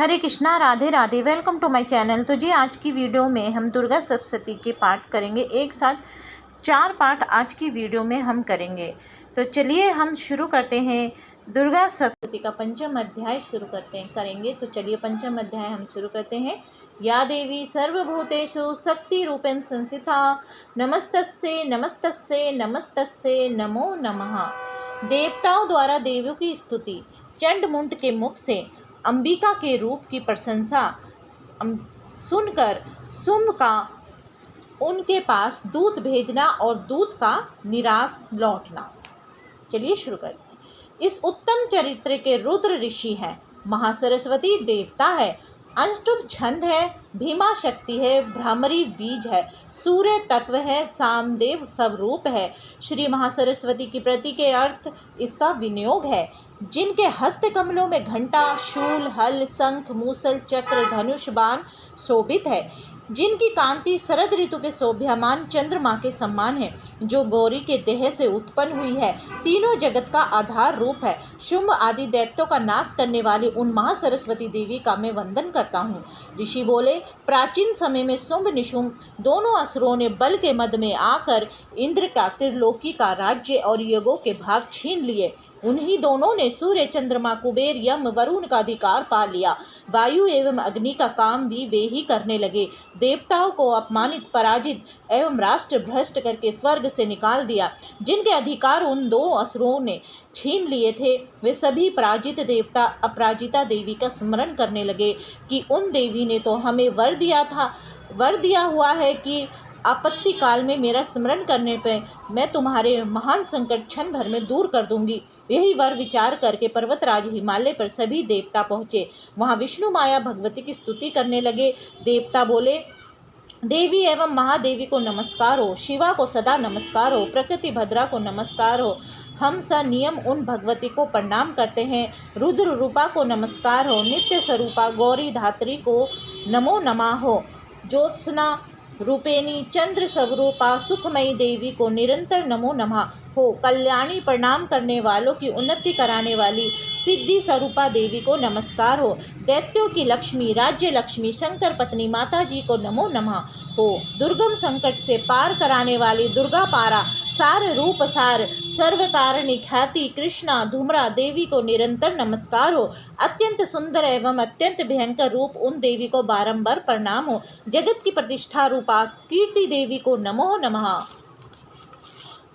Hare Krishna, Radhe Radhe. Welcome to my channel. तो जी आज की वीडियो में हम दुर्गा सप्तशती के पाठ करेंगे। एक साथ 4 पाठ आज की वीडियो में हम करेंगे। तो चलिए हम शुरू करते हैं। दुर्गा सप्तशती का पंचम अध्याय शुरू करेंगे। तो चलिए पंचम अध्याय हम शुरू करते हैं। या देवी सर्वभूतेषु शक्ति रूपेण संस्थिता नमस्तस्ये नमस्तस्ये नमस्तस्ये नमो नमः। देवताओं द्वारा देवियों की स्तुति। चंड-मुंड के मुख से अंबिका के रूप की प्रशंसा सुनकर शुंभ का उनके पास दूत भेजना और दूत का निराश लौटना। चलिए शुरू करते हैं। इस उत्तम चरित्र के रुद्र ऋषि है, महासरस्वती देवता है, अंशुभ छंद है, भीमा शक्ति है, भ्रामरी बीज है, सूर्य तत्व है, सामदेव स्वरूप है। श्री महासरस्वती की प्रति के अर्थ इसका विनियोग है। जिनके हस्त कमलों में घंटा, शूल, हल, शंख, मूसल, चक्र, धनुष, बाण शोभित है। जिनकी कांति शरद ऋतु के शोभ्यमान चंद्रमा के समान है, जो गौरी के देह से उत्पन्न हुई है, तीनों जगत का आधार रूप है। शुंभ आदि दैत्यों का नाश करने वाली उन महासरस्वती देवी का मैं वंदन करता हूँ। ऋषि बोले, प्राचीन समय में शुंभ निशुंभ दोनों असुरों ने बल के मद में आकर इंद्र का, त्रिलोकी का राज्य और यज्ञों के भाग छीन लिए। उन्हीं दोनों ने सूर्य, चंद्रमा, कुबेर, यम, वरुण का अधिकार पा लिया। वायु एवं अग्नि का काम भी वे ही करने लगे। देवताओं को अपमानित, पराजित एवं राष्ट्र भ्रष्ट करके स्वर्ग से निकाल दिया। जिनके अधिकार उन दो असुरों ने छीन लिए थे, वे सभी पराजित देवता अपराजिता देवी का स्मरण करने लगे कि उन देवी ने तो हमें वर दिया हुआ है कि आपत्ति काल में मेरा स्मरण करने पर मैं तुम्हारे महान संकट क्षण भर में दूर कर दूंगी। यही वर विचार करके पर्वतराज हिमालय पर सभी देवता पहुँचे। वहाँ विष्णु माया भगवती की स्तुति करने लगे। देवता बोले, देवी एवं महादेवी को नमस्कार हो, शिवा को सदा नमस्कार हो, प्रकृति भद्रा को नमस्कार हो। हम सनियम उन भगवती को प्रणाम करते हैं। रुद्र रूपा को नमस्कार हो, नित्य स्वरूपा गौरी धात्री को नमो नमः हो, ज्योत्सना रूपेणी चंद्र स्वरूपा सुखमयी देवी को निरंतर नमो नमः हो, कल्याणी प्रणाम करने वालों की उन्नति कराने वाली सिद्धि स्वरूपा देवी को नमस्कार हो, दैत्यों की लक्ष्मी, राज्य लक्ष्मी, शंकर पत्नी माता जी को नमो नमः हो, दुर्गम संकट से पार कराने वाली दुर्गा पारा, सार रूप सार, सर्वकारिणी ख्याति कृष्णा धूम्रा देवी को निरंतर नमस्कार हो, अत्यंत सुंदर एवं अत्यंत भयंकर रूप उन देवी को बारंबार प्रणाम हो, जगत की प्रतिष्ठा रूपा कीर्ति देवी को नमो नमः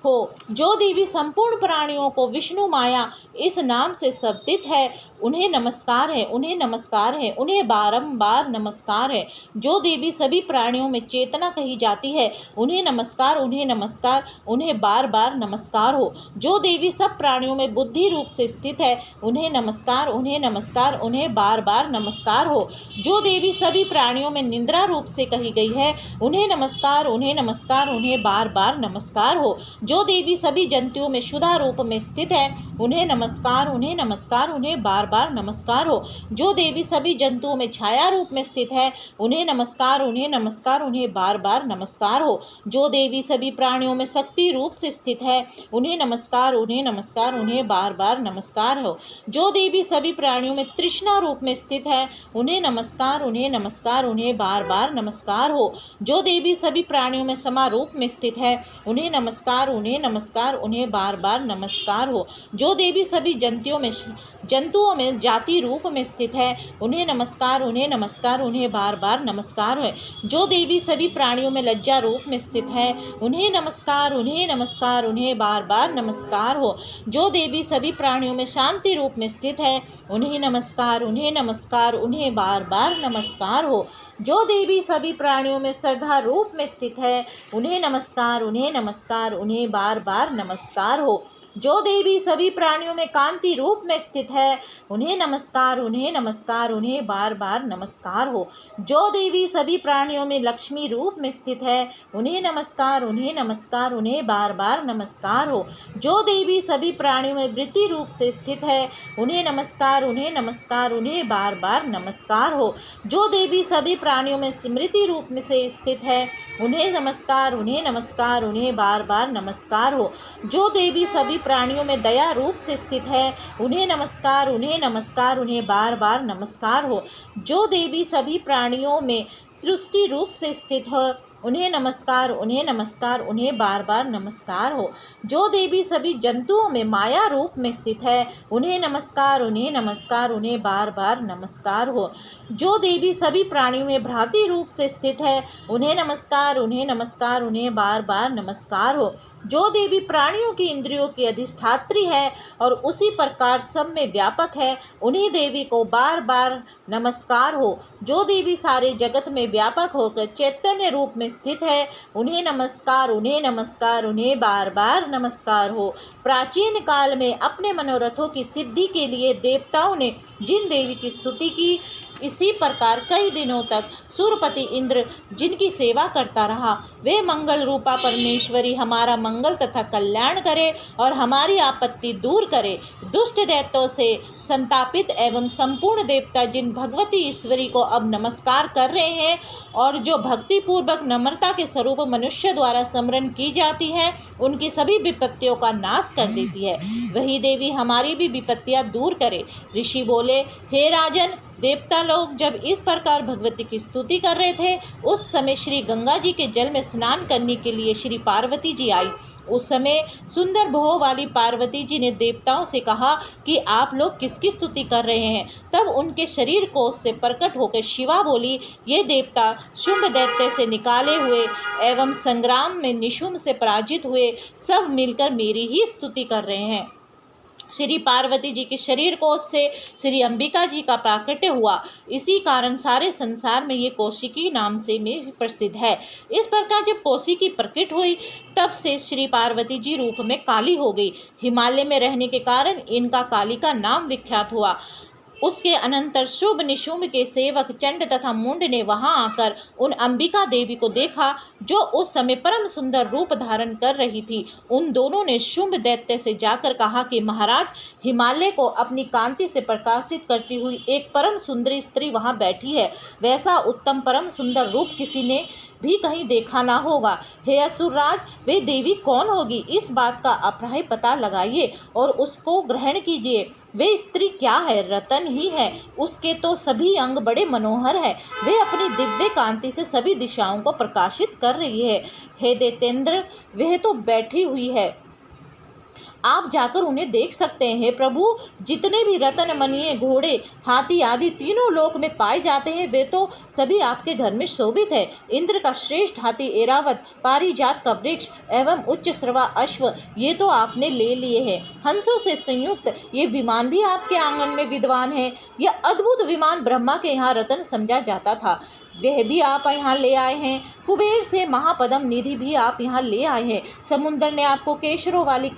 हो, जो देवी संपूर्ण प्राणियों को विष्णु माया इस नाम से शब्दित है, उन्हें नमस्कार है, उन्हें नमस्कार है, उन्हें बारंबार नमस्कार है। जो देवी सभी प्राणियों में चेतना कही जाती है, उन्हें नमस्कार, उन्हें नमस्कार, उन्हें बार बार नमस्कार हो। जो देवी सब प्राणियों में बुद्धि रूप से स्थित है, उन्हें नमस्कार, उन्हें नमस्कार, उन्हें बार बार नमस्कार हो। जो देवी सभी प्राणियों में निंद्रा रूप से कही गई है, उन्हें नमस्कार, उन्हें नमस्कार, उन्हें बार बार नमस्कार हो। जो देवी सभी जंतुओं में शुदा रूप में स्थित है, उन्हें नमस्कार, उन्हें नमस्कार, उन्हें बार बार नमस्कार हो। जो देवी सभी जंतुओं में छाया रूप में स्थित है, उन्हें नमस्कार, उन्हें नमस्कार, उन्हें बार बार नमस्कार हो। जो देवी सभी प्राणियों में शक्ति रूप से स्थित है, उन्हें नमस्कार, उन्हें नमस्कार, उन्हें बार बार नमस्कार हो। जो देवी सभी प्राणियों में तृष्णा रूप में स्थित है, उन्हें नमस्कार, उन्हें नमस्कार, उन्हें बार बार नमस्कार हो। जो देवी सभी प्राणियों में समा रूप में स्थित है, उन्हें नमस्कार, उन्हें नमस्कार, उन्हें बार बार नमस्कार हो। जो देवी सभी जंतुओं में जाति रूप में स्थित है, उन्हें नमस्कार, उन्हें नमस्कार, उन्हें बार बार नमस्कार है। जो देवी सभी प्राणियों में लज्जा रूप में स्थित है, उन्हें नमस्कार, उन्हें नमस्कार, उन्हें बार बार नमस्कार हो। जो देवी सभी प्राणियों में शांति रूप में स्थित है, उन्हें नमस्कार, उन्हें नमस्कार, उन्हें बार बार नमस्कार हो। जो देवी सभी प्राणियों में श्रद्धा रूप में स्थित है, उन्हें नमस्कार, उन्हें नमस्कार, उन्हें बार बार नमस्कार हो। जो देवी सभी प्राणियों में कांति रूप में स्थित है, उन्हें नमस्कार, उन्हें नमस्कार, उन्हें बार बार नमस्कार हो। जो देवी सभी प्राणियों में लक्ष्मी रूप में स्थित है, उन्हें नमस्कार, उन्हें नमस्कार, उन्हें बार बार नमस्कार हो। जो देवी सभी प्राणियों में वृत्ति रूप से स्थित है, उन्हें नमस्कार, उन्हें नमस्कार, उन्हें बार बार नमस्कार हो। जो देवी सभी प्राणियों में स्मृति रूप में से स्थित है, उन्हें नमस्कार, उन्हें नमस्कार, उन्हें बार बार नमस्कार हो। जो देवी सभी प्राणियों में दया रूप से स्थित है, उन्हें नमस्कार, उन्हें नमस्कार, उन्हें बार बार नमस्कार हो। जो देवी सभी प्राणियों में तुष्टि रूप से स्थित हो, उन्हें नमस्कार, उन्हें नमस्कार, उन्हें बार बार नमस्कार हो। जो देवी सभी जंतुओं में माया रूप में स्थित है, उन्हें नमस्कार, उन्हें नमस्कार, उन्हें बार बार नमस्कार हो। जो देवी सभी प्राणियों में भ्रांति रूप से स्थित है, उन्हें नमस्कार, उन्हें नमस्कार, उन्हें बार बार नमस्कार हो। जो देवी प्राणियों की इंद्रियों की अधिष्ठात्री है और उसी प्रकार सब में व्यापक है, उन्हीं देवी को बार बार नमस्कार हो। जो देवी सारे जगत में व्यापक होकर चैतन्य रूप में स्थित है, उन्हें नमस्कार, उन्हें नमस्कार, उन्हें बार बार नमस्कार हो। प्राचीन काल में अपने मनोरथों की सिद्धि के लिए देवताओं ने जिन देवी की स्तुति की, इसी प्रकार कई दिनों तक सूर्यपति इंद्र जिनकी सेवा करता रहा, वे मंगल रूपा परमेश्वरी हमारा मंगल तथा कल्याण करे और हमारी आपत्ति दूर करे। दुष्ट दैत्यों से संतापित एवं संपूर्ण देवता जिन भगवती ईश्वरी को अब नमस्कार कर रहे हैं और जो भक्ति पूर्वक नम्रता के स्वरूप मनुष्य द्वारा स्मरण की जाती है, उनकी सभी विपत्तियों का नाश कर देती है। वही देवी हमारी भी विपत्तियां दूर करे। ऋषि बोले, हे राजन, देवता लोग जब इस प्रकार भगवती की स्तुति कर रहे थे, उस समय श्री गंगा जी के जल में स्नान करने के लिए श्री पार्वती जी आई। उस समय सुंदर भोह वाली पार्वती जी ने देवताओं से कहा कि आप लोग किसकी स्तुति कर रहे हैं। तब उनके शरीर कोश से प्रकट होकर शिवा बोली, ये देवता शुंभ दैत्य से निकाले हुए एवं संग्राम में निशुंभ से पराजित हुए सब मिलकर मेरी ही स्तुति कर रहे हैं। श्री पार्वती जी के शरीर कोश से श्री अंबिका जी का प्राकट्य हुआ। इसी कारण सारे संसार में ये कौशिकी नाम से में प्रसिद्ध है। इस प्रकार जब कौशिकी प्रकट हुई, तब से श्री पार्वती जी रूप में काली हो गई। हिमालय में रहने के कारण इनका काली का नाम विख्यात हुआ। उसके अनंतर शुभ निशुंभ के सेवक चंड तथा मुंड ने वहां आकर उन अंबिका देवी को देखा, जो उस समय परम सुंदर रूप धारण कर रही थी। उन दोनों ने शुंभ दैत्य से जाकर कहा कि महाराज, हिमालय को अपनी कांति से प्रकाशित करती हुई एक परम सुंदरी स्त्री वहां बैठी है। वैसा उत्तम परम सुंदर रूप किसी ने भी कहीं देखा ना होगा। हे असुरराज, वे देवी कौन होगी? इस बात का अप्राय पता लगाइए और उसको ग्रहण कीजिए। वे स्त्री क्या है? रतन ही है। उसके तो सभी अंग बड़े मनोहर है। वे अपनी दिव्य कांति से सभी दिशाओं को प्रकाशित कर रही है। हे दैत्येंद्र, वह तो बैठी हुई है, आप जाकर उन्हें देख सकते हैं। प्रभु, जितने भी रतन मणिये, घोड़े, हाथी आदि तीनों लोक में पाए जाते हैं, वे तो सभी आपके घर में शोभित है। इंद्र का श्रेष्ठ हाथी ऐरावत, पारिजात का वृक्ष एवं उच्च श्रवा अश्व, ये तो आपने ले लिए हैं। हंसों से संयुक्त ये विमान भी आपके आंगन में विद्वान है। यह अद्भुत विमान ब्रह्मा के यहाँ रतन समझा जाता था, वह भी आप यहाँ ले आए हैं। कुबेर से महापदम निधि भी आप यहाँ ले आए हैं। समुद्र ने आपको केशरों वाली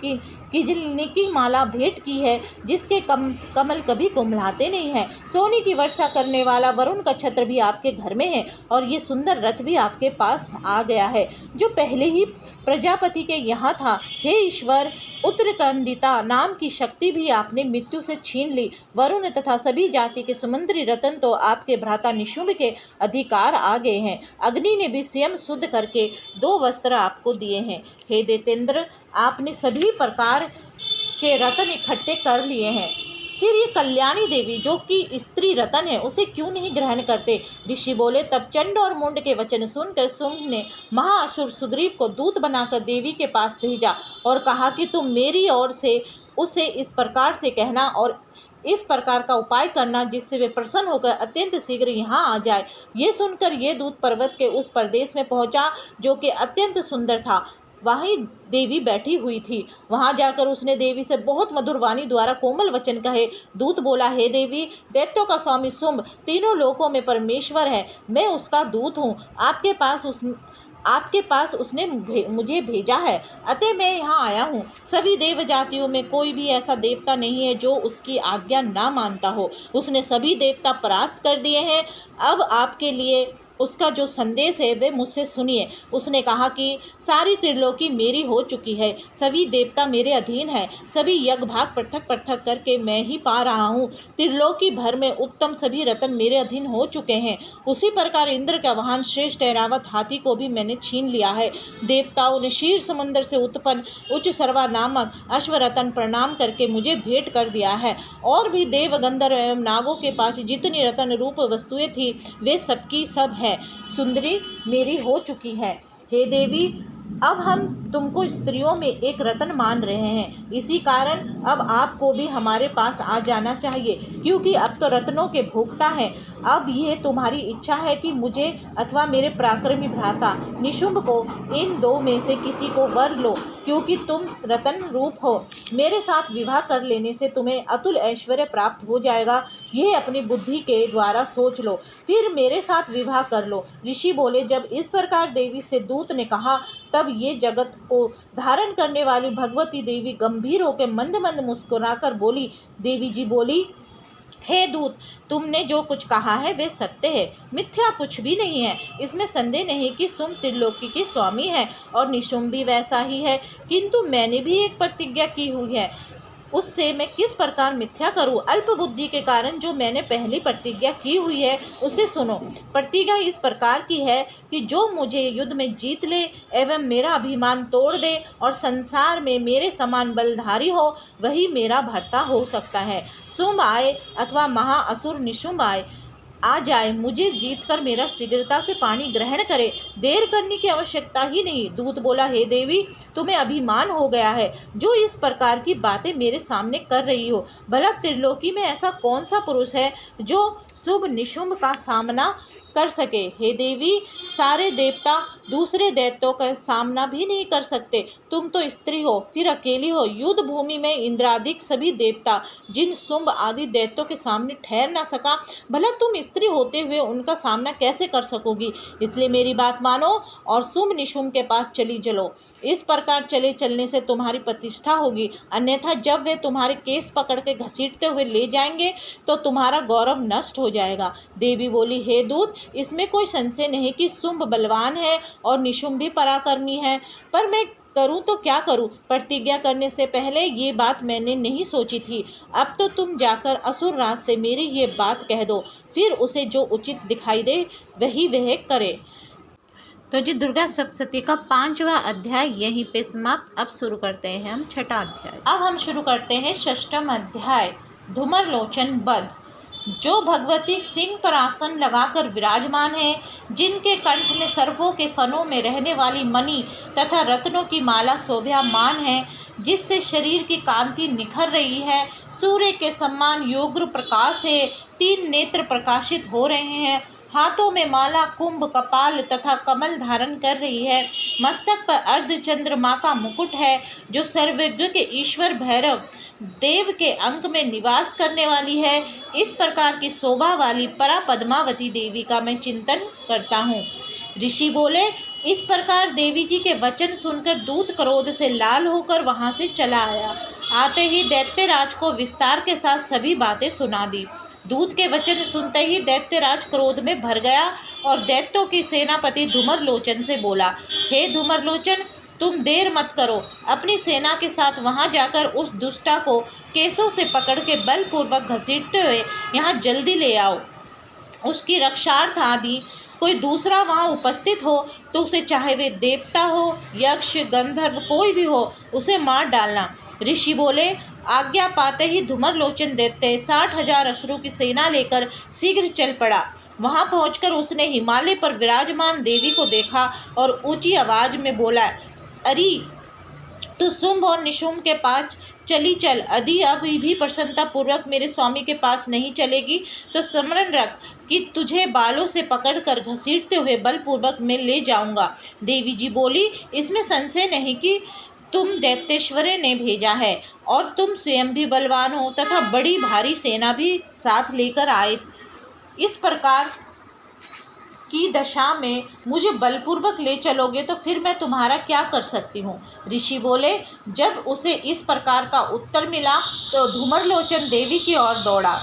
किजलनी माला भेंट की है, जिसके कमल कभी कुम्हलाते नहीं हैं। सोने की वर्षा करने वाला वरुण का छत्र भी आपके घर में है और ये सुंदर रथ भी आपके पास आ गया है, जो पहले ही प्रजापति के यहाँ था। हे ईश्वर, उत्तरकंदिता नाम की शक्ति भी आपने मृत्यु से छीन ली। वरुण तथा सभी जाति के समुद्री रतन तो आपके भ्राता निशुंभ के अधिकार आ गए हैं। अग्नि ने भी स्वयं शुद्ध करके 2 वस्त्र आपको दिए हैं। हे दैत्येंद्र, आपने सभी प्रकार के रतन इकट्ठे कर लिए हैं, फिर ये कल्याणी देवी जो कि स्त्री रतन है, उसे क्यों नहीं ग्रहण करते? ऋषि बोले, तब चंड और मुंड के वचन सुनकर शुंभ ने महाअसुर सुग्रीव को दूत बनाकर देवी के पास भेजा और कहा कि तुम मेरी ओर से उसे इस प्रकार से कहना और इस प्रकार का उपाय करना, जिससे वे प्रसन्न होकर अत्यंत शीघ्र यहाँ आ जाए। ये सुनकर ये दूत पर्वत के उस प्रदेश में पहुँचा जो कि अत्यंत सुंदर था। वहीं देवी बैठी हुई थी। वहां जाकर उसने देवी से बहुत मधुर वाणी द्वारा कोमल वचन कहे। दूत बोला, हे देवी, दैत्यों का स्वामी शुंभ तीनों लोकों में परमेश्वर है, मैं उसका दूत हूँ। आपके पास उसने मुझे भेजा है, अतः मैं यहाँ आया हूँ। सभी देव जातियों में कोई भी ऐसा देवता नहीं है जो उसकी आज्ञा ना मानता हो। उसने सभी देवता परास्त कर दिए हैं। अब आपके लिए उसका जो संदेश है वे मुझसे सुनिए। उसने कहा कि सारी त्रिलोकी मेरी हो चुकी है, सभी देवता मेरे अधीन है, सभी यज्ञ भाग पृथक पृथक करके मैं ही पा रहा हूँ। त्रिलोकी भर में उत्तम सभी रत्न मेरे अधीन हो चुके हैं। उसी प्रकार इंद्र का वाहन श्रेष्ठ ऐरावत हाथी को भी मैंने छीन लिया है। देवताओं ने क्षीर समुद्र से उत्पन्न उच्च सर्वा नामक अश्वरतन प्रणाम करके मुझे भेंट कर दिया है। और भी देव गंधर्व एवं नागों के पास जितनी रत्न रूप वस्तुएं थी वे सबकी सब है सुंदरी मेरी हो चुकी है। हे देवी, अब हम तुमको स्त्रियों में एक रत्न मान रहे हैं, इसी कारण अब आपको भी हमारे पास आ जाना चाहिए, क्योंकि अब तो रत्नों के भोक्ता हैं। अब ये तुम्हारी इच्छा है कि मुझे अथवा मेरे पराक्रमी भ्राता निशुंभ को इन दो में से किसी को वर लो, क्योंकि तुम रतन रूप हो। मेरे साथ विवाह कर लेने से तुम्हें अतुल ऐश्वर्य प्राप्त हो जाएगा। यह अपनी बुद्धि के द्वारा सोच लो, फिर मेरे साथ विवाह कर लो। ऋषि बोले, जब इस प्रकार देवी से दूत ने कहा तब ये जगत को धारण करने वाली भगवती देवी गंभीर होकर मंद मंद मुस्कुराकर बोली। देवी जी बोली, हे दूत, तुमने जो कुछ कहा है वे सत्य है, मिथ्या कुछ भी नहीं है। इसमें संदेह नहीं कि तुम त्रिलोकी के स्वामी है और निशुंभ भी वैसा ही है, किंतु मैंने भी एक प्रतिज्ञा की हुई है, उससे मैं किस प्रकार मिथ्या करूं। अल्प बुद्धि के कारण जो मैंने पहली प्रतिज्ञा की हुई है उसे सुनो। प्रतिज्ञा इस प्रकार की है कि जो मुझे युद्ध में जीत ले एवं मेरा अभिमान तोड़ दे और संसार में मेरे समान बलधारी हो वही मेरा भर्ता हो सकता है। शुंभ आए अथवा महाअसुर निशुंभ आ जाए, मुझे जीतकर मेरा शीघ्रता से पानी ग्रहण करे, देर करने की आवश्यकता ही नहीं। दूत बोला, हे देवी, तुम्हें अभिमान हो गया है जो इस प्रकार की बातें मेरे सामने कर रही हो। भला त्रिलोकी में ऐसा कौन सा पुरुष है जो शुभ निशुंभ का सामना कर सके। हे देवी, सारे देवता दूसरे दैत्यों का सामना भी नहीं कर सकते। तुम तो स्त्री हो, फिर अकेली हो। युद्ध भूमि में इंद्रादिक सभी देवता जिन शुंभ आदि दैत्यों के सामने ठहर ना सका, भला तुम स्त्री होते हुए उनका सामना कैसे कर सकोगी। इसलिए मेरी बात मानो और शुंभ निशुंभ के पास चली चलो। इस प्रकार चले चलने से तुम्हारी प्रतिष्ठा होगी, अन्यथा जब वे तुम्हारे केस पकड़ के घसीटते हुए ले जाएंगे तो तुम्हारा गौरव नष्ट हो जाएगा। देवी बोली, हे दूत, इसमें कोई संशय नहीं कि शुंभ बलवान है और निशुंभ भी पराक्रमी है, पर मैं करूं तो क्या करूं। प्रतिज्ञा करने से पहले ये बात मैंने नहीं सोची थी। अब तो तुम जाकर असुर राज से मेरी ये बात कह दो, फिर उसे जो उचित दिखाई दे वही वह करे। तो जी दुर्गा सप्तशती का 5वां अध्याय यहीं पे समाप्त। अब शुरू करते हैं हम 6ठा अध्याय। अब हम शुरू करते हैं 6ठम अध्याय, धूमर लोचन वध। जो भगवती सिंह पर आसन लगाकर विराजमान है, जिनके कंठ में सर्पों के फनों में रहने वाली मणि तथा रत्नों की माला शोभायमान है, जिससे शरीर की कांति निखर रही है, सूर्य के समान योग्र प्रकाश से 3 नेत्र प्रकाशित हो रहे हैं, हाथों में माला, कुंभ, कपाल तथा कमल धारण कर रही है, मस्तक पर अर्धचंद्रमा का मुकुट है, जो सर्वज्ञ के ईश्वर भैरव देव के अंक में निवास करने वाली है। इस प्रकार की शोभा वाली परा पद्मावती देवी का मैं चिंतन करता हूँ। ऋषि बोले, इस प्रकार देवी जी के वचन सुनकर दूत क्रोध से लाल होकर वहाँ से चला आया। आते ही दैत्यराज को विस्तार के साथ सभी बातें सुना दी। दूत के वचन सुनते ही दैत्यराज क्रोध में भर गया और दैत्यों की सेनापति धूमरलोचन से बोला, हे धूमरलोचन, तुम देर मत करो, अपनी सेना के साथ वहां जाकर उस दुष्टा को केसों से पकड़ के बलपूर्वक घसीटते हुए यहाँ जल्दी ले आओ। उसकी रक्षार्थ आदि कोई दूसरा वहाँ उपस्थित हो तो उसे, चाहे वे देवता हो, यक्ष, गंधर्व, कोई भी हो, उसे मार डालना। ऋषि बोले, आज्ञा पाते ही धूमरलोचन दैत्य 60,000 असुरों की सेना लेकर शीघ्र चल पड़ा। वहां पहुंचकर उसने हिमालय पर विराजमान देवी को देखा और ऊंची आवाज में बोला, अरे तू शुंभ और निशुंभ के पास चली चल। यदि अभी भी प्रसन्नता पूर्वक मेरे स्वामी के पास नहीं चलेगी तो स्मरण रख कि तुझे बालों से पकड़कर घसीटते हुए बलपूर्वक मैं ले जाऊंगा। देवी जी बोली, इसमें संशय नहीं कि तुम दैत्येश्वरी ने भेजा है और तुम स्वयं भी बलवान हो तथा बड़ी भारी सेना भी साथ लेकर आए। इस प्रकार की दशा में मुझे बलपूर्वक ले चलोगे तो फिर मैं तुम्हारा क्या कर सकती हूँ। ऋषि बोले, जब उसे इस प्रकार का उत्तर मिला तो धूमरलोचन देवी की ओर दौड़ा।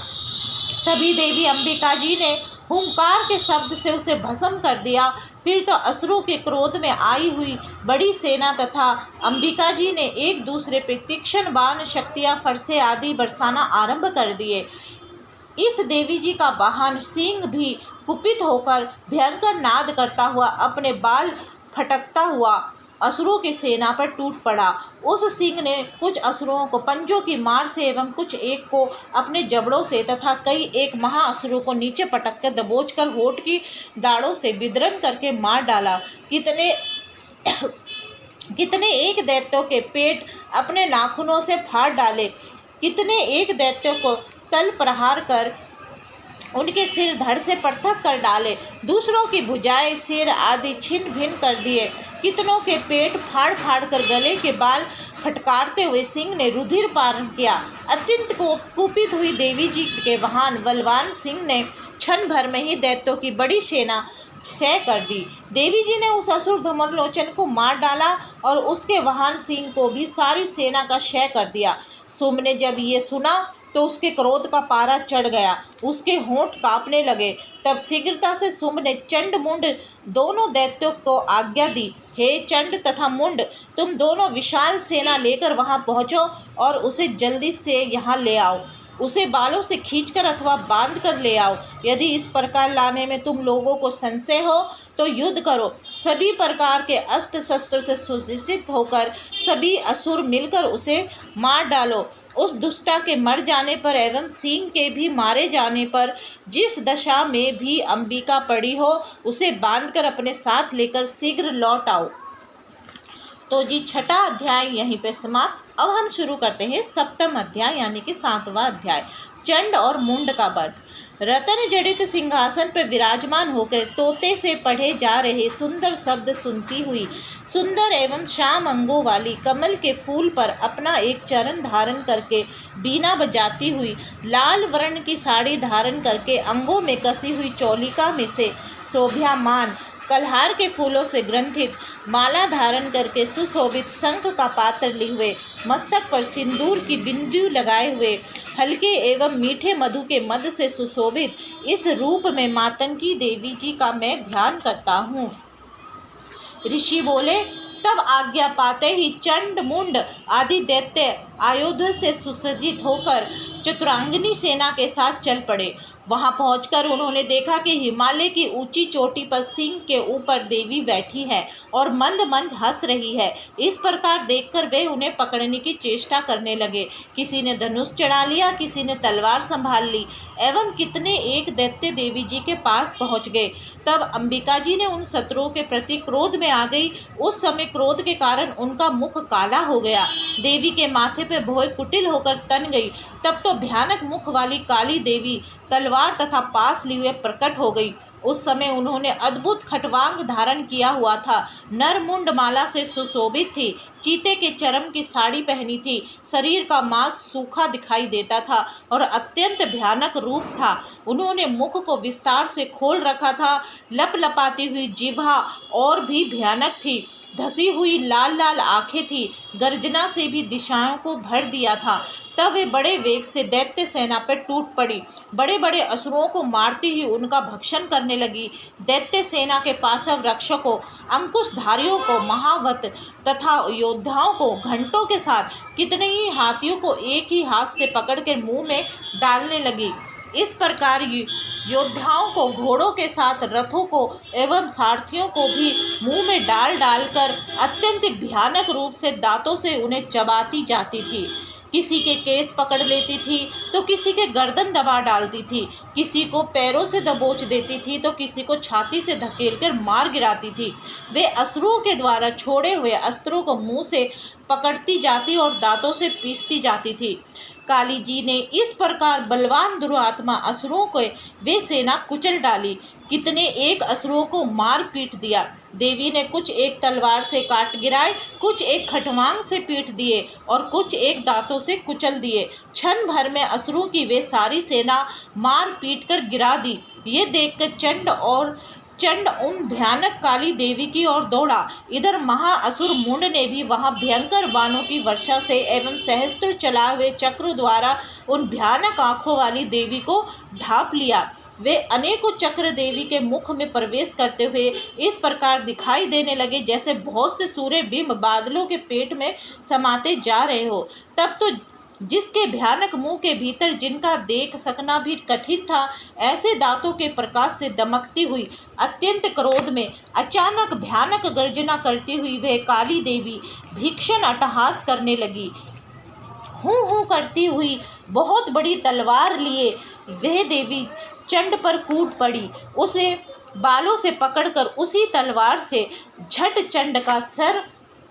तभी देवी अंबिका जी ने हुंकार के शब्द से उसे भस्म कर दिया। फिर तो असुरों के क्रोध में आई हुई बड़ी सेना तथा अंबिका जी ने एक दूसरे पे तीक्ष्ण बाण, शक्तियाँ, फरसे आदि बरसाना आरंभ कर दिए। इस देवी जी का वाहन सिंह भी कुपित होकर भयंकर नाद करता हुआ अपने बाल फटकता हुआ असुरों की सेना पर टूट पड़ा। उस सिंह ने कुछ असुरों को पंजों की मार से एवं कुछ एक को अपने जबड़ों से तथा कई एक महाअसुरों को नीचे पटक कर दबोचकर होठ की दाढ़ों से विदरण करके मार डाला। कितने कितने एक दैत्यों के पेट अपने नाखूनों से फाड़ डाले। कितने एक दैत्यों को तल प्रहार कर उनके सिर धड़ से पृथक कर डाले। दूसरों की भुजाएं, सिर आदि छिन्न भिन्न कर दिए। कितनों के पेट फाड़ फाड़ कर गले के बाल फटकारते हुए सिंह ने रुधिर पान किया। अत्यंत कुपित हुई देवी जी के वाहन बलवान सिंह ने क्षण भर में ही दैत्यों की बड़ी सेना क्षय कर दी। देवी जी ने उस असुर धूम्रलोचन को मार डाला और उसके वाहन सिंह को भी सारी सेना का क्षय कर दिया। सुम ने जब ये सुना तो उसके क्रोध का पारा चढ़ गया, उसके होंठ कांपने लगे। तब शीघ्रता से सुम ने चंड मुंड दोनों दैत्यों को आज्ञा दी, हे चंड तथा मुंड, तुम दोनों विशाल सेना लेकर वहां पहुंचो और उसे जल्दी से यहाँ ले आओ। उसे बालों से खींचकर अथवा बांध कर ले आओ। यदि इस प्रकार लाने में तुम लोगों को संशय हो तो युद्ध करो। सभी प्रकार के अस्त्र शस्त्र से सुसज्जित होकर सभी असुर मिलकर उसे मार डालो। उस दुष्टा के मर जाने पर एवं सिंह के भी मारे जाने पर जिस दशा में भी अंबिका पड़ी हो उसे बांधकर अपने साथ लेकर शीघ्र लौट आओ। तो जी छठा अध्याय यहीं पे समाप्त। अब हम शुरू करते हैं सप्तम अध्याय यानी कि 7वां अध्याय, चंड और मुंड का वध। रतन जड़ित सिंहासन पर विराजमान होकर तोते से पढ़े जा रहे सुंदर शब्द सुनती हुई, सुंदर एवं श्याम अंगों वाली कमल के फूल पर अपना एक चरण धारण करके बीना बजाती हुई, लाल वर्ण की साड़ी धारण करके अंगों में कसी हुई चौलिका में से शोभ्यमान कलहार के फूलों से ग्रंथित माला धारण करके सुशोभित शंख का पात्र लिए हुए, मस्तक पर सिंदूर की बिंदु लगाए हुए, हल्के एवं मीठे मधु के मद से सुशोभित इस रूप में मातंगी देवी जी का मैं ध्यान करता हूँ। ऋषि बोले, तब आज्ञा पाते ही चंड मुंड आदि दैत्य आयुध से सुसज्जित होकर चतुरांगिनी सेना के साथ चल पड़े। वहां पहुंचकर उन्होंने देखा कि हिमालय की ऊंची चोटी पर सिंह के ऊपर देवी बैठी है और मंद मंद हंस रही है। इस प्रकार देखकर वे उन्हें पकड़ने की चेष्टा करने लगे। किसी ने धनुष चढ़ा लिया, किसी ने तलवार संभाल ली एवं कितने एक दैत्य देवी जी के पास पहुंच गए। तब अंबिका जी ने उन शत्रुओं के प्रति क्रोध में आ गई। उस समय क्रोध के कारण उनका मुख काला हो गया, देवी के माथे पे भौं कुटिल होकर तन गई। तब तो भयानक मुख वाली काली देवी तलवार तथा पास लिए हुए प्रकट हो गई। उस समय उन्होंने अद्भुत खटवांग धारण किया हुआ था, नरमुंड माला से सुशोभित थी, चीते के चर्म की साड़ी पहनी थी, शरीर का मांस सूखा दिखाई देता था और अत्यंत भयानक रूप था। उन्होंने मुख को विस्तार से खोल रखा था, लपलपाती हुई जिह्वा और भी भयानक थी, धसी हुई लाल लाल आंखें थी, गर्जना से भी दिशाओं को भर दिया था। तब वे बड़े वेग से दैत्य सेना पर टूट पड़ी, बड़े बड़े असुरों को मारती हुई उनका भक्षण करने लगी। दैत्य सेना के पार्श्व रक्षकों, अंकुशधारियों को, महावत तथा योद्धाओं को घंटों के साथ कितने ही हाथियों को एक ही हाथ से पकड़कर मुंह में डालने लगी। इस प्रकार योद्धाओं को, घोड़ों के साथ रथों को एवं सारथियों को भी मुंह में डाल डालकर अत्यंत भयानक रूप से दांतों से उन्हें चबाती जाती थी। किसी के केस पकड़ लेती थी तो किसी के गर्दन दबा डालती थी, किसी को पैरों से दबोच देती थी तो किसी को छाती से धकेलकर मार गिराती थी। वे असुरों के द्वारा छोड़े हुए अस्त्रों को मुंह से पकड़ती जाती और दांतों से पीसती जाती थी। काली जी ने इस प्रकार बलवान दुरात्मा असुरों को वे सेना कुचल डाली, कितने एक असुरों को मार पीट दिया। देवी ने कुछ एक तलवार से काट गिराए, कुछ एक खटवांग से पीट दिए और कुछ एक दांतों से कुचल दिए। क्षण भर में असुरों की वे सारी सेना मार पीट कर गिरा दी। ये देखकर चंड उन भयानक काली देवी की ओर दौड़ा। इधर महाअसुर मुंड ने भी वहां भयंकर बाणों की वर्षा से एवं सहस्त्र चला हुए चक्र द्वारा उन भयानक आंखों वाली देवी को ढांप लिया। वे अनेकों चक्र देवी के मुख में प्रवेश करते हुए इस प्रकार दिखाई देने लगे जैसे बहुत से सूर्य बिंब बादलों के पेट में समाते जा रहे हो। तब तो जिसके भयानक मुंह के भीतर जिनका देख सकना भी कठिन था, ऐसे दांतों के प्रकाश से दमकती हुई अत्यंत क्रोध में अचानक भयानक गर्जना करती हुई वह काली देवी भीषण अट्टहास करने लगी। हूँ हूँ करती हुई बहुत बड़ी तलवार लिए वह देवी चंड पर कूद पड़ी। उसे बालों से पकड़कर उसी तलवार से झट चंड का सर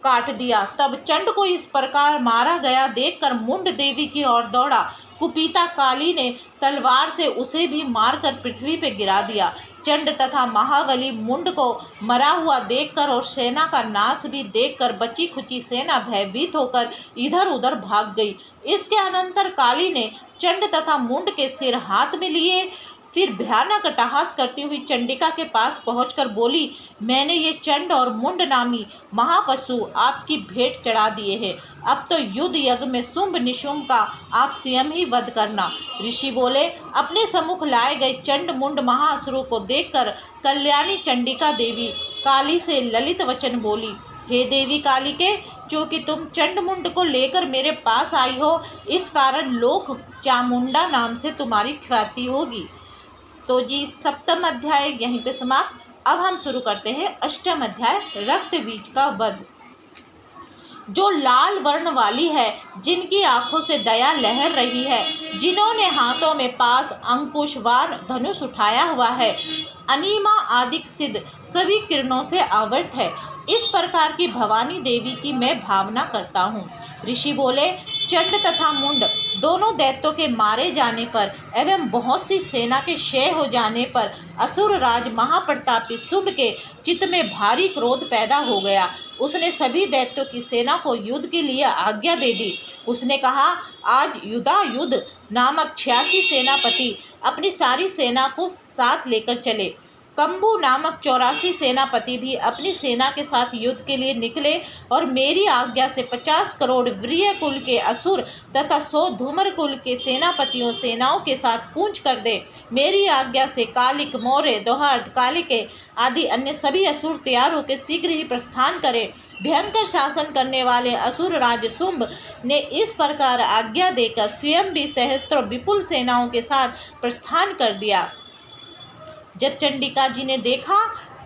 काट दिया। तब चंड को इस प्रकार मारा गया देखकर मुंड देवी की ओर दौड़ा कुपिता काली ने तलवार से उसे भी मारकर पृथ्वी पर गिरा दिया। चंड तथा महाबली मुंड को मरा हुआ देखकर और सेना का नाश भी देखकर बची खुची सेना भयभीत होकर इधर उधर भाग गई। इसके अनंतर काली ने चंड तथा मुंड के सिर हाथ में लिए, फिर भयानक अट्टहास करती हुई चंडिका के पास पहुंचकर बोली, मैंने ये चंड और मुंड नामी महापशु आपकी भेंट चढ़ा दिए हैं। अब तो युद्ध यज्ञ में शुंभ निशुंभ का आप स्वयं ही वध करना। ऋषि बोले। अपने सम्मुख लाए गए चंड मुंड महाअसुरों को देखकर कल्याणी चंडिका देवी काली से ललित वचन बोली, हे देवी कालिके, क्योंकि तुम चंड मुंड को लेकर मेरे पास आई हो, इस कारण लोक चामुंडा नाम से तुम्हारी ख्याति होगी। तो जी सप्तम अध्याय यहीं पे समाप्त। अब हम शुरू करते हैं अष्टम अध्याय, रक्त बीज का वध। जो लाल वर्ण वाली है, जिनकी आंखों से दया लहर रही है, जिन्होंने हाथों में पास अंकुशवान धनुष उठाया हुआ है, अनीमा आदि सिद्ध सभी किरणों से आवृत है, इस प्रकार की भवानी देवी की मैं भावना करता हूँ। ऋषि बोले, चंड तथा मुंड दोनों दैत्यों के मारे जाने पर एवं बहुत सी सेना के क्षय हो जाने पर असुर राज महाप्रतापी शुंभ के चित्त में भारी क्रोध पैदा हो गया। उसने सभी दैत्यों की सेना को युद्ध के लिए आज्ञा दे दी। उसने कहा, आज युद्ध नामक 86 सेनापति अपनी सारी सेना को साथ लेकर चले। कंबू नामक 84 सेनापति भी अपनी सेना के साथ युद्ध के लिए निकले और मेरी आज्ञा से 50 करोड़ व्रीय कुल के असुर तथा 100 धूमर कुल के सेनाओं के साथ कूच कर दे। मेरी आज्ञा से कालिक, मौर्य, दोहर्द, कालिके आदि अन्य सभी असुर तैयार होकर शीघ्र ही प्रस्थान करें। भयंकर शासन करने वाले असुर राज शुंभ ने इस प्रकार आज्ञा देकर स्वयं भी सहस्त्रों विपुल सेनाओं के साथ प्रस्थान कर दिया। जब चंडिका जी ने देखा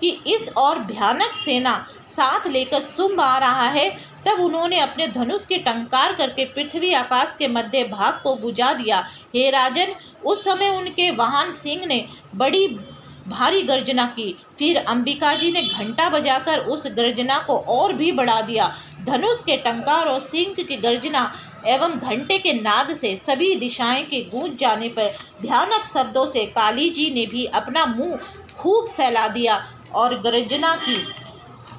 कि इस और भयानक सेना साथ लेकर शुंभ आ रहा है, तब उन्होंने अपने धनुष की टंकार करके पृथ्वी आकाश के मध्य भाग को बुझा दिया। हे राजन, उस समय उनके वाहन सिंह ने बड़ी भारी गर्जना की। फिर अंबिका जी ने घंटा बजाकर उस गर्जना को और भी बढ़ा दिया। धनुष के टंकार और सिंह की गर्जना एवं घंटे के नाद से सभी दिशाएं के गूंज जाने पर भयानक शब्दों से काली जी ने भी अपना मुंह खूब फैला दिया और गर्जना की।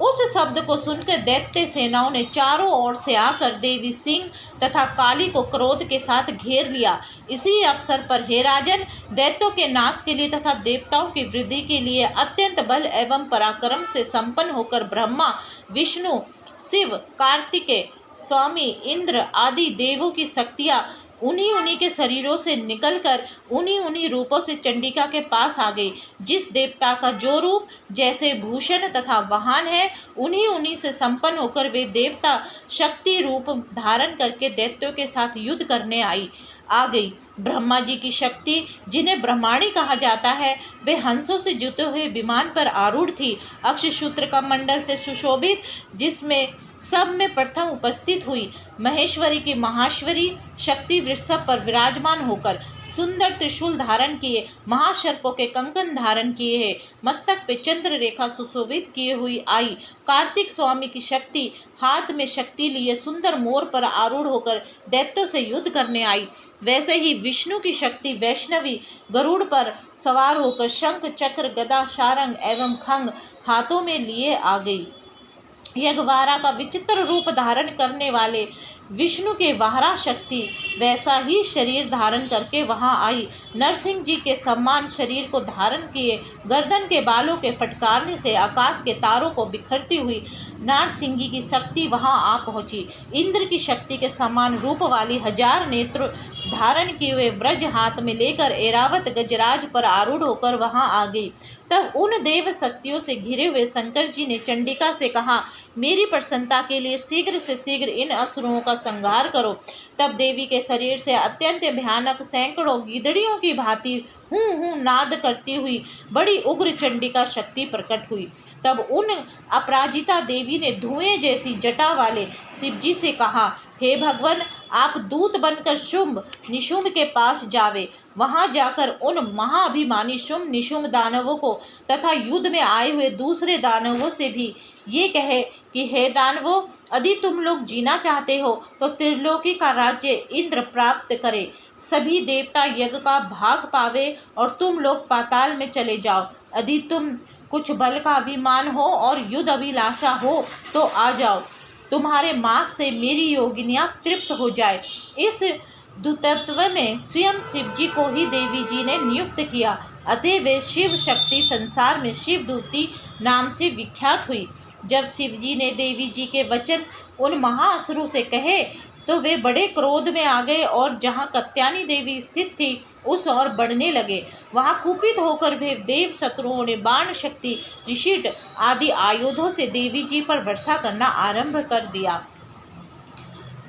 उस शब्द को सुनकर दैत्य सेनाओं ने चारों ओर से आकर देवी सिंह तथा काली को क्रोध के साथ घेर लिया। इसी अवसर पर हे राजन, दैत्यों के नाश के लिए तथा देवताओं की वृद्धि के लिए अत्यंत बल एवं पराक्रम से संपन्न होकर ब्रह्मा, विष्णु, शिव, कार्तिकेय, स्वामी इंद्र आदि देवों की शक्तियाँ उन्हीं के शरीरों से निकलकर उन्हीं रूपों से चंडिका के पास आ गई। जिस देवता का जो रूप जैसे भूषण तथा वाहन है, उन्हीं से संपन्न होकर वे देवता शक्ति रूप धारण करके दैत्यों के साथ युद्ध करने आ गई। ब्रह्मा जी की शक्ति, जिन्हें ब्रह्माणी कहा जाता है, वे हंसों से जुते हुए विमान पर आरूढ़ थी, अक्षसूत्र का मंडल से सुशोभित, जिसमें सब में प्रथम उपस्थित हुई। महेश्वरी की महाश्वरी शक्ति वृषभ पर विराजमान होकर सुंदर त्रिशूल धारण किए, महाशर्पों के कंकन धारण किए है, मस्तक पे चंद्र रेखा सुशोभित किए हुई आई। कार्तिक स्वामी की शक्ति हाथ में शक्ति लिए सुंदर मोर पर आरूढ़ होकर दैत्यों से युद्ध करने आई। वैसे ही विष्णु की शक्ति वैष्णवी गरुड़ पर सवार होकर शंख, चक्र, गदा, शारंग एवं खंग हाथों में लिए आ गई। यज्ञवारा का विचित्र रूप धारण करने वाले विष्णु के वाहरा शक्ति वैसा ही शरीर धारण करके वहां आई। नरसिंह जी के समान शरीर को धारण किए, गर्दन के बालों के फटकारने से आकाश के तारों को बिखरती हुई नारसिंगी की शक्ति वहां आ पहुंची। इंद्र की शक्ति के समान रूप वाली 1000 नेत्र धारण किए हुए ब्रज हाथ में लेकर ऐरावत गजराज पर आरूढ़ होकर वहां आ गई। तब उन देव शक्तियों से घिरे हुए शंकर जी ने चंडिका से कहा, मेरी प्रसन्नता के लिए शीघ्र से शीघ्र इन असुरों का संहार करो। तब देवी के शरीर से अत्यंत भयानक सैकड़ों गीदड़ियों की भांति हूँ हूँ नाद करती हुई बड़ी उग्र चंडिका शक्ति प्रकट हुई। तब उन अपराजिता देवी ने धुएं जैसी जटा वाले शिवजी से कहा, हे भगवान, आप दूत बनकर शुंभ निशुंभ के पास जावे। वहां जाकर उन महाअभिमानी शुंभ निशुंभ दानवों को तथा युद्ध में आए हुए दूसरे दानवों से भी ये कहे कि हे दानवों, यदि तुम लोग जीना चाहते हो तो त्रिलोकी का राज्य इंद्र प्राप्त करे, सभी देवता यज्ञ का भाग पावे और तुम लोग पाताल में चले जाओ। यदि तुम कुछ बल का अभिमान हो और युद्ध अभिलाषा हो तो आ जाओ, तुम्हारे मांस से मेरी योगिनियां तृप्त हो जाए। इस दुतत्व में स्वयं शिव जी को ही देवी जी ने नियुक्त किया, अतः वे शिव शक्ति संसार में शिवदूती नाम से विख्यात हुई। जब शिव जी ने देवी जी के वचन उन महाअसुरों से कहे तो वे बड़े क्रोध में आ गए और जहाँ कत्यानी देवी स्थित थी उस ओर बढ़ने लगे। वहाँ कुपित होकर वे देव शत्रुओं ने बाण शक्ति, ऋषिड आदि आयुधों से देवी जी पर वर्षा करना आरंभ कर दिया।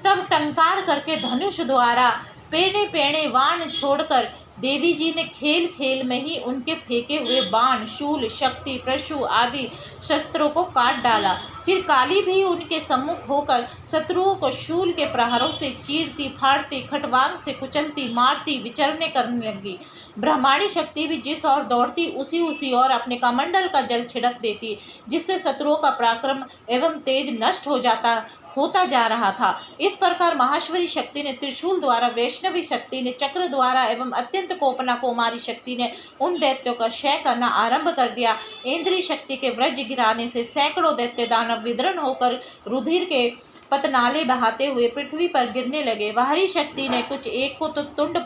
तब टंकार करके धनुष द्वारा पेड़े पेड़े बाण छोड़कर देवी जी ने खेल खेल में ही उनके फेंके हुए बाण, शूल, शक्ति, परशु आदि शस्त्रों को काट डाला। फिर काली भी उनके सम्मुख होकर शत्रुओं को शूल के प्रहारों से चीरती, फाड़ती, खटवांग से कुचलती, मारती, विचरने करने लगी। ब्रह्माणी शक्ति भी जिस ओर दौड़ती उसी ओर अपने कमंडल का जल छिड़क देती, जिससे शत्रुओं का पराक्रम एवं तेज नष्ट होता जा रहा था। इस प्रकार महाश्वरी शक्ति ने त्रिशूल द्वारा, वैष्णवी शक्ति ने चक्र द्वारा एवं अत्यंत कोपना कुमारी शक्ति ने उन दैत्यों का क्षय करना आरंभ कर दिया। इंद्रिय शक्ति के वज्र गिराने से सैकड़ों दैत्य दानव विदीर्ण होकर रुधिर के पतनाले बहाते हुए पृथ्वी पर गिरने लगे। बाहरी शक्ति ने कुछ एक को तो तुंड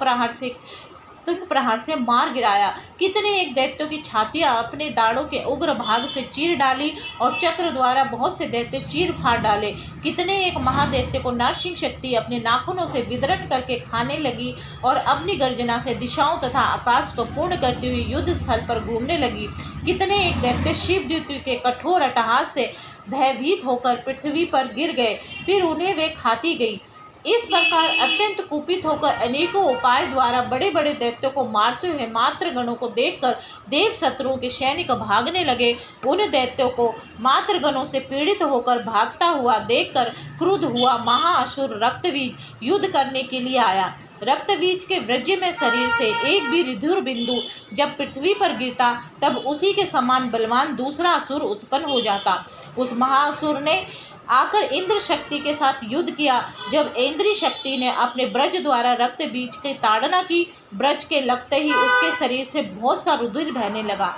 प्रहार से मार गिराया, कितने एक दैत्यों की छातियां अपने दाढ़ों के उग्र भाग से चीर डाली और चक्र द्वारा बहुत से दैत्य चीर फाड़ डाले। कितने एक महादैत्य को नरसिंह शक्ति अपने नाखूनों से विदरण करके खाने लगी और अपनी गर्जना से दिशाओं तथा आकाश को पूर्ण करती हुई युद्ध स्थल पर घूमने लगी। कितने एक दैत्य शिवदूती के कठोर अट्टहास से भयभीत होकर पृथ्वी पर गिर गए, फिर उन्हें वे खाती गई। इस प्रकार अत्यंत कुपित होकर अनेकों उपाय द्वारा बड़े बड़े दैत्यों को मारते हुए मात्र गणों को देखकर देव शत्रुओं के सैनिक भागने लगे। उन दैत्यों को मात्र गणों से पीड़ित होकर भागता हुआ देखकर क्रुद्ध हुआ महाअसुर रक्तबीज युद्ध करने के लिए आया। रक्तबीज के वज्रमय शरीर से एक भी ऋधुर बिंदु जब पृथ्वी पर गिरता तब उसी के समान बलवान दूसरा असुर उत्पन्न हो जाता। उस महाअसुर ने आकर इंद्र शक्ति के साथ युद्ध किया। जब इंद्री शक्ति ने अपने ब्रज द्वारा रक्त बीज की ताड़ना की, ब्रज के लगते ही उसके शरीर से बहुत सा रुधिर बहने लगा।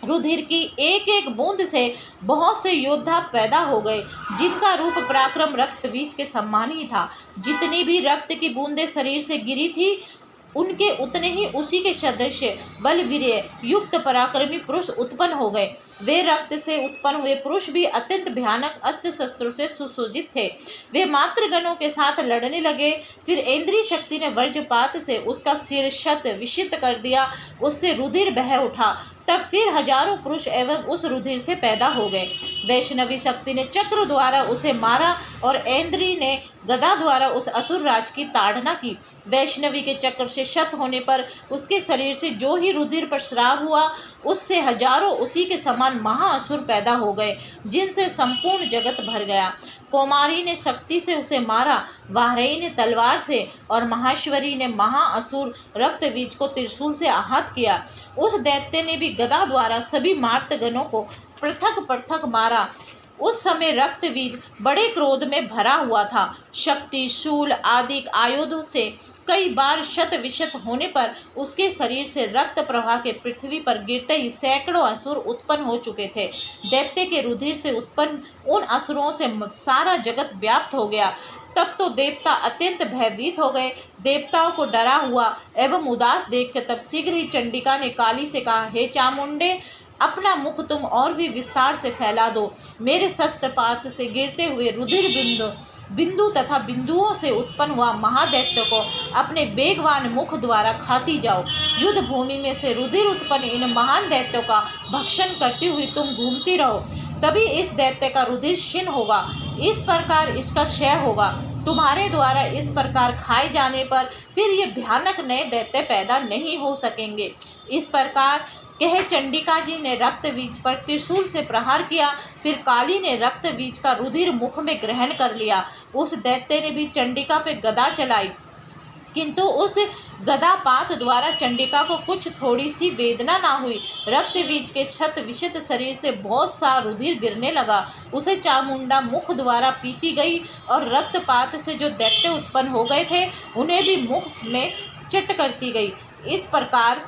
रुधिर की एक एक बूंद से बहुत से योद्धा पैदा हो गए, जिनका रूप पराक्रम रक्त बीज के समान ही था। जितनी भी रक्त की बूंदें शरीर से गिरी थी उनके उतने ही उसी के सदृश बलवीर्य युक्त पराक्रमी पुरुष उत्पन्न हो गए। वे रक्त से उत्पन्न हुए पुरुष भी अत्यंत भयानक अस्त्र शस्त्रों से सुसज्जित थे। वे मात्र गणों के साथ लड़ने लगे। फिर इंद्रिय शक्ति ने वज्रपात से उसका सिर शत विषित कर दिया, उससे रुधिर बह उठा। तब फिर हजारों पुरुष एवं उस रुधिर से पैदा हो गए। वैष्णवी शक्ति ने चक्र द्वारा उसे मारा और इंद्री ने गदा द्वारा उस असुर राज की ताड़ना की। वैष्णवी के चक्र से शत होने पर उसके शरीर से जो ही रुधिर पर स्राव हुआ, उससे हजारों उसी के समान महाअसुर पैदा हो गए, जिनसे संपूर्ण जगत भर गया। कौमारी ने शक्ति से उसे मारा, वाहरई ने तलवार से और महाश्वरी ने महाअसुर रक्तबीज को त्रिशूल से आहत किया। उस दैत्य ने भी गदा द्वारा सभी मार्तगणों को पृथक पृथक मारा। उस समय रक्तबीज बड़े क्रोध में भरा हुआ था। शक्ति, शूल आदि आयुधों से कई बार शत विशत होने पर उसके शरीर से रक्त प्रवाह के पृथ्वी पर गिरते ही सैकड़ों असुर उत्पन्न हो चुके थे। दैत्य के रुधिर से उत्पन्न उन असुरों से सारा जगत व्याप्त हो गया। तब तो देवता अत्यंत भयभीत हो गए। देवताओं को डरा हुआ एवं उदास देखकर तब शीघ्र ही चंडिका ने काली से कहा, हे चामुंडे, अपना मुख तुम और भी विस्तार से फैला दो। मेरे शस्त्रपात से गिरते हुए रुधिर बिंदु तथा बिंदुओं से उत्पन्न हुआ महादैत्य को अपने वेगवान मुख द्वारा खाती जाओ। युद्ध भूमि में से रुधिर उत्पन्न इन महान दैत्यों का भक्षण करती हुई तुम घूमती रहो, तभी इस दैत्य का रुधिर क्षीण होगा, इस प्रकार इसका क्षय होगा। तुम्हारे द्वारा इस प्रकार खाए जाने पर फिर ये भयानक नए दैत्य पैदा नहीं हो सकेंगे। इस प्रकार कहे चंडिका जी ने रक्त बीज पर त्रिशूल से प्रहार किया। फिर काली ने रक्त बीज का रुधिर मुख में ग्रहण कर लिया। उस दैत्य ने भी चंडिका पे गदा चलाई, किंतु उस गदापात द्वारा चंडिका को कुछ थोड़ी सी वेदना ना हुई। रक्त बीज के शत विशित शरीर से बहुत सा रुधिर गिरने लगा। उसे चामुंडा मुख द्वारा पीती गई और रक्तपात से जो दैत्य उत्पन्न हो गए थे उन्हें भी मुख में चट करती गई। इस प्रकार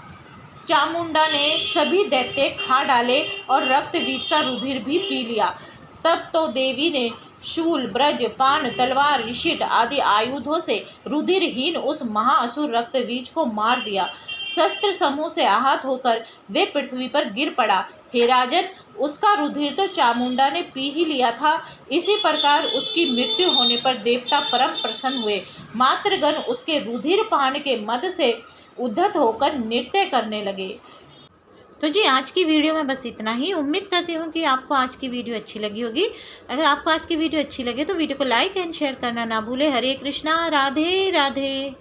चामुंडा ने सभी दैत्य खा डाले और रक्त बीज का रुधिर भी पी लिया। तब तो देवी ने शूल, ब्रज, पान, तलवार, ऋषिट आदि आयुधों से रुधिरहीन उस महाअसुर रक्तबीज को मार दिया। शस्त्र समूह से आहत होकर वे पृथ्वी पर गिर पड़ा। हे राजन, उसका रुधिर तो चामुंडा ने पी ही लिया था। इसी प्रकार उसकी मृत्यु होने पर देवता परम प्रसन्न हुए। मातृगण उसके रुधिर पान के मद से उद्धत होकर नृत्य करने लगे। तो जी आज की वीडियो में बस इतना ही। उम्मीद करती हूँ कि आपको आज की वीडियो अच्छी लगी होगी। अगर आपको आज की वीडियो अच्छी लगे तो वीडियो को लाइक एंड शेयर करना ना भूले। हरे कृष्णा, राधे राधे।